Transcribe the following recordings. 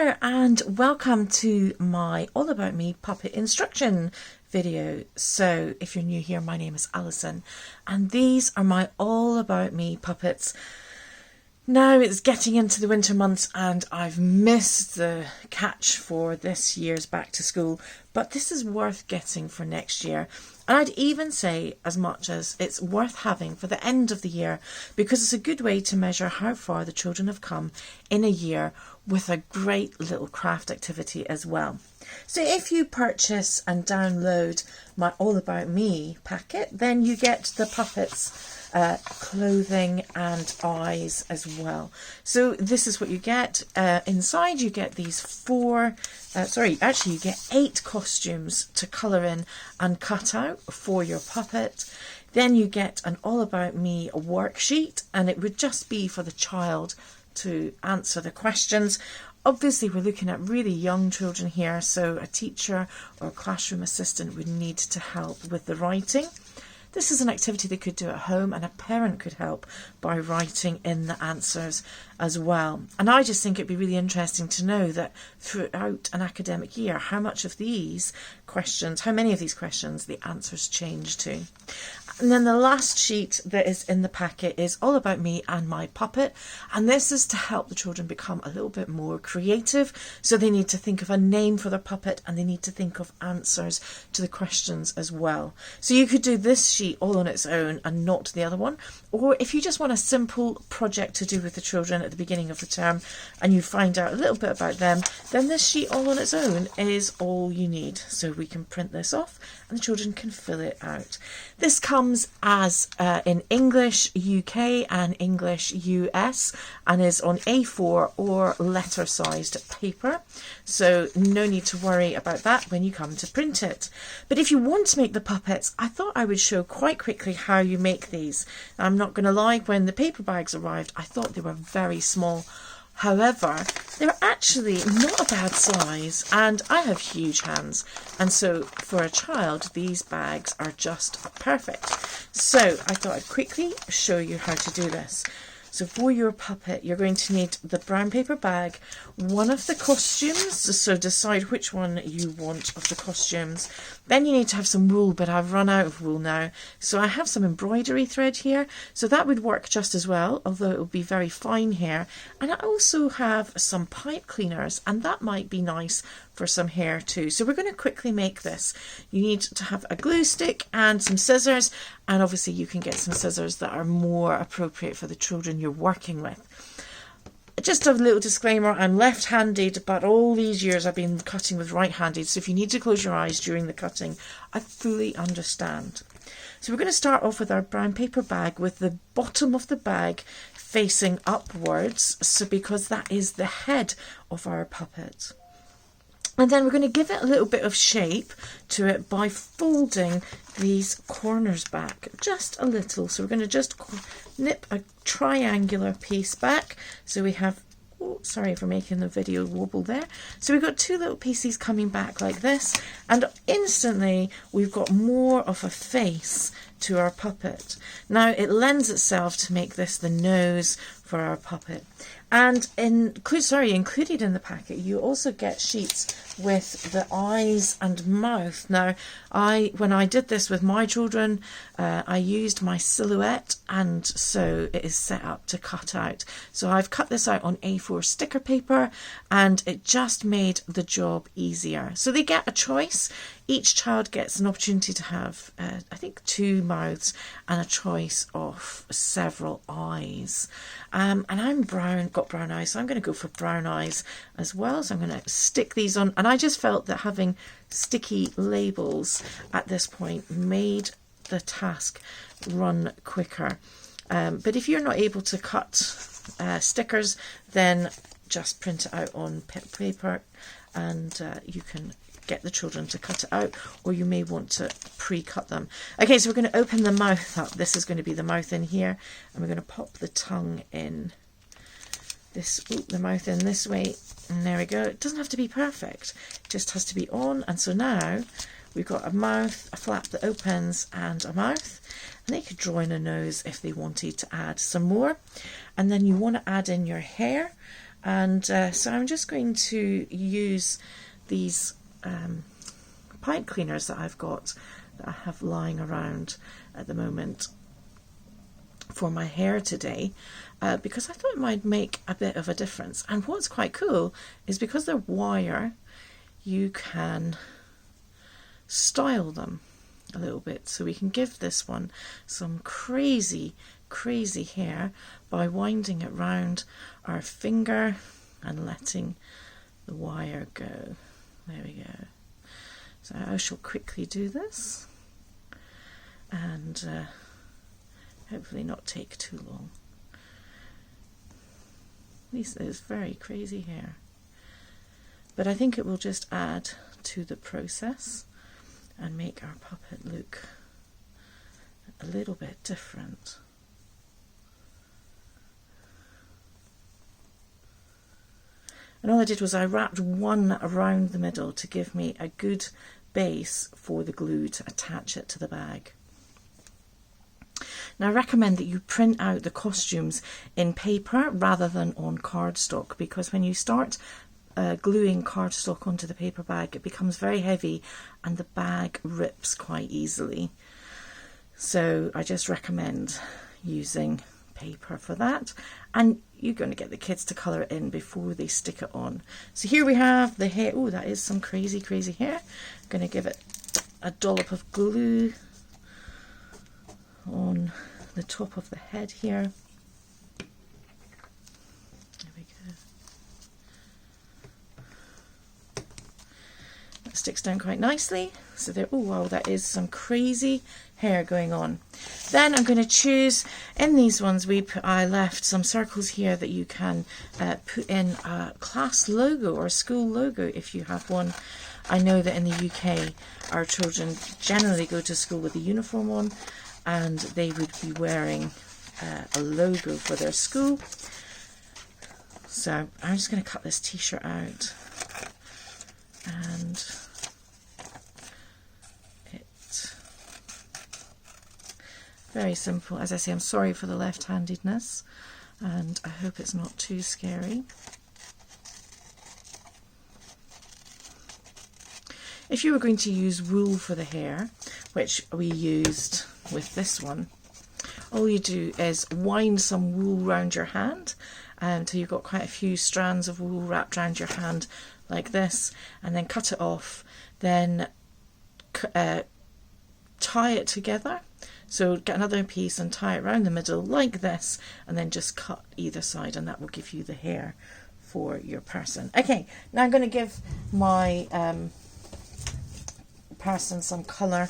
there, and welcome to my All About Me puppet instruction video. So if you're new here, my name is Alison and these are my All About Me puppets. Now it's getting into the winter months and I've missed the catch for this year's back to school, but this is worth getting for next year. And I'd even say as much as it's worth having for the end of the year, because it's a good way to measure how far the children have come in a year with a great little craft activity as well. So if you purchase and download my All About Me packet, then you get the puppets clothing and eyes as well. So this is what you get. Inside you get these you get 8 costumes to colour in and cut out for your puppet. Then you get an All About Me worksheet, and it would just be for the child to answer the questions. Obviously we're looking at really young children here, so a teacher or a classroom assistant would need to help with the writing. This is an activity they could do at home, and a parent could help by writing in the answers as well. And I just think it'd be really interesting to know that throughout an academic year, how many of these questions the answers change to. And then the last sheet that is in the packet is All About Me and My Puppet. And this is to help the children become a little bit more creative. So they need to think of a name for their puppet, and they need to think of answers to the questions as well. So you could do this sheet all on its own and not the other one. Or if you just want a simple project to do with the children at the beginning of the term and you find out a little bit about them, then this sheet all on its own is all you need. So we can print this off and the children can fill it out. This comes as in English UK and English US, and is on A4 or letter sized paper. So no need to worry about that when you come to print it. But if you want to make the puppets, I thought I would show quite quickly how you make these. I'm not going to lie, when the paper bags arrived, I thought they were very small. However, they're actually not a bad size, and I have huge hands, and so for a child these bags are just perfect. So I thought I'd quickly show you how to do this. So for your puppet, you're going to need the brown paper bag, one of the costumes, so decide which one you want of the costumes. Then you need to have some wool, but I've run out of wool now. So I have some embroidery thread here, so that would work just as well, although it would be very fine hair. And I also have some pipe cleaners, and that might be nice for some hair too. So we're going to quickly make this. You need to have a glue stick and some scissors, and obviously you can get some scissors that are more appropriate for the children you're working with. Just a little disclaimer, I'm left-handed, but all these years I've been cutting with right-handed, so if you need to close your eyes during the cutting, I fully understand. So we're going to start off with our brown paper bag with the bottom of the bag facing upwards, so because that is the head of our puppet. And then we're going to give it a little bit of shape to it by folding these corners back just a little. So we're going to just nip a triangular piece back. So we have, oh, sorry for making the video wobble there. So we've got 2 little pieces coming back like this, and instantly we've got more of a face to our puppet. Now it lends itself to make this the nose for our puppet. And included in the packet, you also get sheets with the eyes and mouth. Now, when I did this with my children, I used my silhouette, and so it is set up to cut out. So I've cut this out on A4 sticker paper, and it just made the job easier. So they get a choice. Each child gets an opportunity to have, I think, 2 mouths and a choice of several eyes. And I'm got brown eyes, so I'm going to go for brown eyes as well. So I'm going to stick these on, and I just felt that having sticky labels at this point made the task run quicker. But if you're not able to cut stickers, then just print it out on paper, and you can get the children to cut it out, or you may want to pre-cut them. Okay, so we're going to open the mouth up. This is going to be the mouth in here, and we're going to pop the tongue in the mouth in this way, and there we go. It doesn't have to be perfect, it just has to be on. And so now we've got a mouth, a flap that opens, and a mouth, and they could draw in a nose if they wanted to add some more. And then you want to add in your hair, And so I'm just going to use these pipe cleaners that I've got, that I have lying around at the moment, for my hair today, because I thought it might make a bit of a difference. And what's quite cool is because they're wire, you can style them a little bit. So we can give this one some crazy hair by winding it round our finger and letting the wire go. There we go. So I shall quickly do this and hopefully not take too long. This is very crazy hair, but I think it will just add to the process and make our puppet look a little bit different. And all I did was I wrapped one around the middle to give me a good base for the glue to attach it to the bag. Now I recommend that you print out the costumes in paper rather than on cardstock, because when you start gluing cardstock onto the paper bag, it becomes very heavy and the bag rips quite easily. So I just recommend using paper for that, and you're going to get the kids to colour it in before they stick it on. So here we have the hair. Oh, that is some crazy hair. I'm going to give it a dollop of glue on the top of the head here. There we go. That sticks down quite nicely. So there, oh wow, that is some crazy hair going on. Then I'm going to choose, in these ones I left some circles here that you can put in a class logo or a school logo if you have one. I know that in the UK our children generally go to school with a uniform on, and they would be wearing a logo for their school. So I'm just going to cut this t-shirt out, and very simple. As I say, I'm sorry for the left-handedness, and I hope it's not too scary. If you were going to use wool for the hair, which we used with this one, all you do is wind some wool around your hand until you've got quite a few strands of wool wrapped around your hand like this, and then cut it off. Then tie it together. So get another piece and tie it around the middle like this, and then just cut either side, and that will give you the hair for your person. Okay, now I'm going to give my person some colour,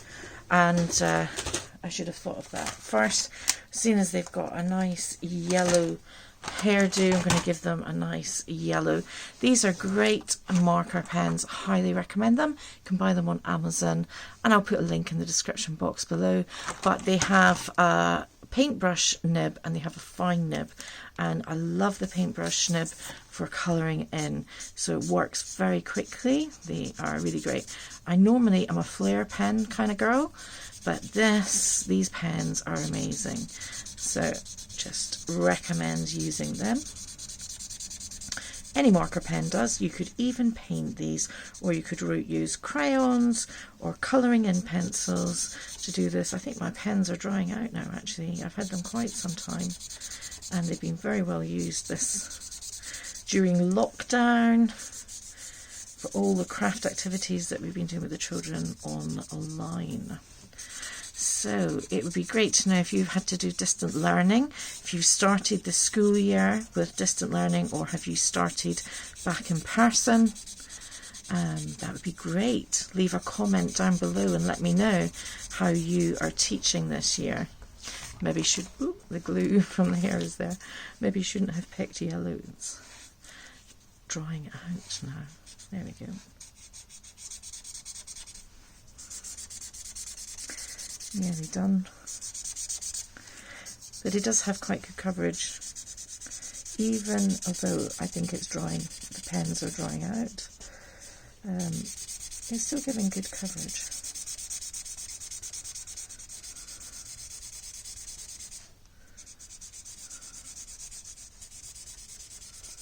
and I should have thought of that first. Seeing as they've got a nice yellow hairdo, I'm going to give them a nice yellow. These are great marker pens, highly recommend them. You can buy them on Amazon, and I'll put a link in the description box below. But they have a paintbrush nib and they have a fine nib, and I love the paintbrush nib for colouring in, so it works very quickly. They are really great. I normally am a flare pen kind of girl, but these pens are amazing, so just recommend using them. Any marker pen does. You could even paint these, or you could use crayons or colouring in pencils to do this. I think my pens are drying out now actually. I've had them quite some time and they've been very well used this during lockdown for all the craft activities that we've been doing with the children online. So it would be great to know if you've had to do distant learning, if you started the school year with distant learning, or have you started back in person. That would be great. Leave a comment down below and let me know how you are teaching this year. Maybe the glue from the hair is there. Maybe you shouldn't have picked yellow. It's drying it out now. There we go. Nearly done. But it does have quite good coverage, even although I think it's drying, the pens are drying out. It's still giving good coverage.